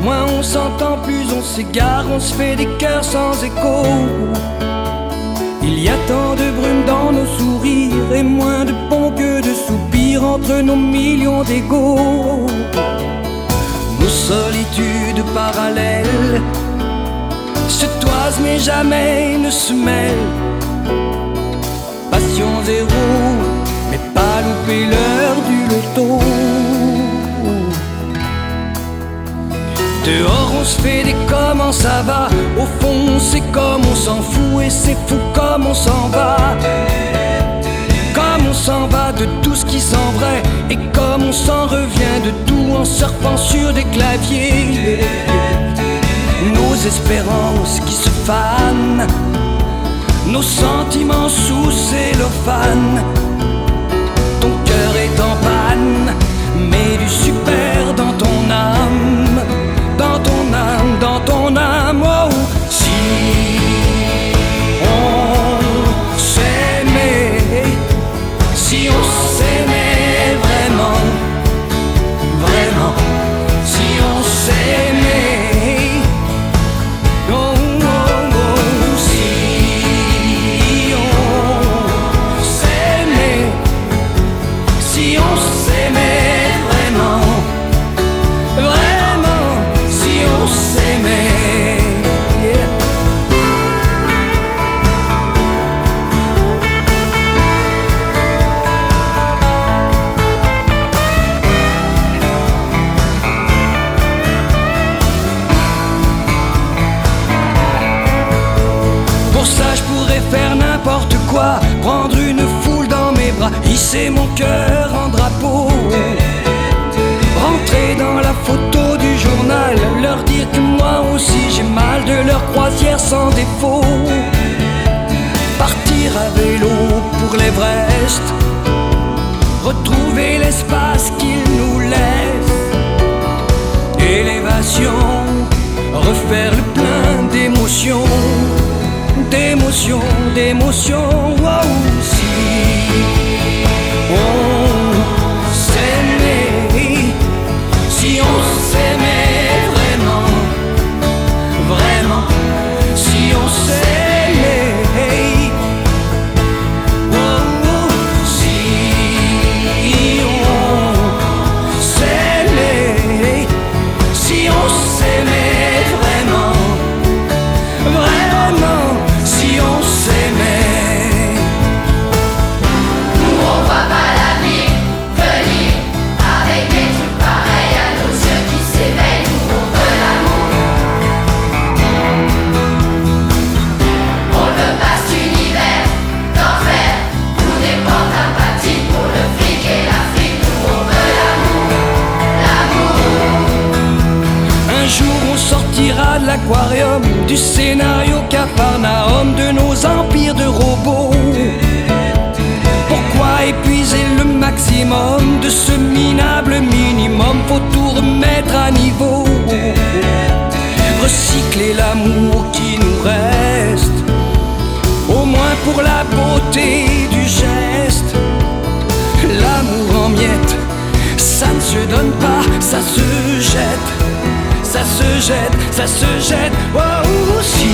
moins on s'entend, plus on s'égare, on se fait des cœurs sans écho. Il y a tant de brume dans nos sourires et moins de ponts que de soupirs entre nos millions d'égos. Nos solitudes parallèles se toisent mais jamais ne se mêlent. Passion zéro, mais pas louper l'heure du loto. Dehors on se fait des comment ça va. Au fond c'est comme on s'en fout. Et c'est fou comme on s'en va. Comme on s'en va de tout ce qui sent vrai. Et comme on s'en revient de tout en surfant sur des claviers. Nos espérances qui se fanent, nos sentiments sous cellophane. Ton cœur est en panne, mais du super dans ton âme. Dans ton âme, dans ton âme, oh. Si on s'aimait, si on s'aimait vraiment, vraiment, si on s'aimait, oh, oh, oh. Si on s'aimait, si on s'aimait vraiment, vraiment, si on s'aimait, yeah. Pour ça je pourrais faire n'importe quoi, prendre une foule dans mes bras, hisser mon cœur en drapeau, rentrer dans la photo du journal, leur dire que moi aussi j'ai mal de leur croisière sans défaut. Partir à vélo pour l'Everest, retrouver l'espace qu'ils nous laissent. Élévation, refaire le plein d'émotions, d'émotions, d'émotions, wow. Si on s'aimait, si on s'aimait vraiment, vraiment, si on s'aimait, oh, oh. Si on s'aimait, si on s'aimait vraiment, vraiment, si on s'aimait. Nous on voit pas l'avenir venir avec des trucs pareils à nos yeux qui s'éveillent. Nous on veut l'amour, on ne veut pas cet univers d'enfer où des portes apathiques pour le fric et l'Afrique. Nous on veut l'amour, l'amour. Un jour on sortira de l'aquarium, du scénario Capharnaüm, de nos empires de robots. Pourquoi épuiser le maximum de ce minable minimum? Faut tout remettre à niveau, recycler l'amour qui nous reste, au moins pour la beauté du geste. L'amour en miettes, ça ne se donne pas, ça se jette, ça se jette, ça se jette, oh, si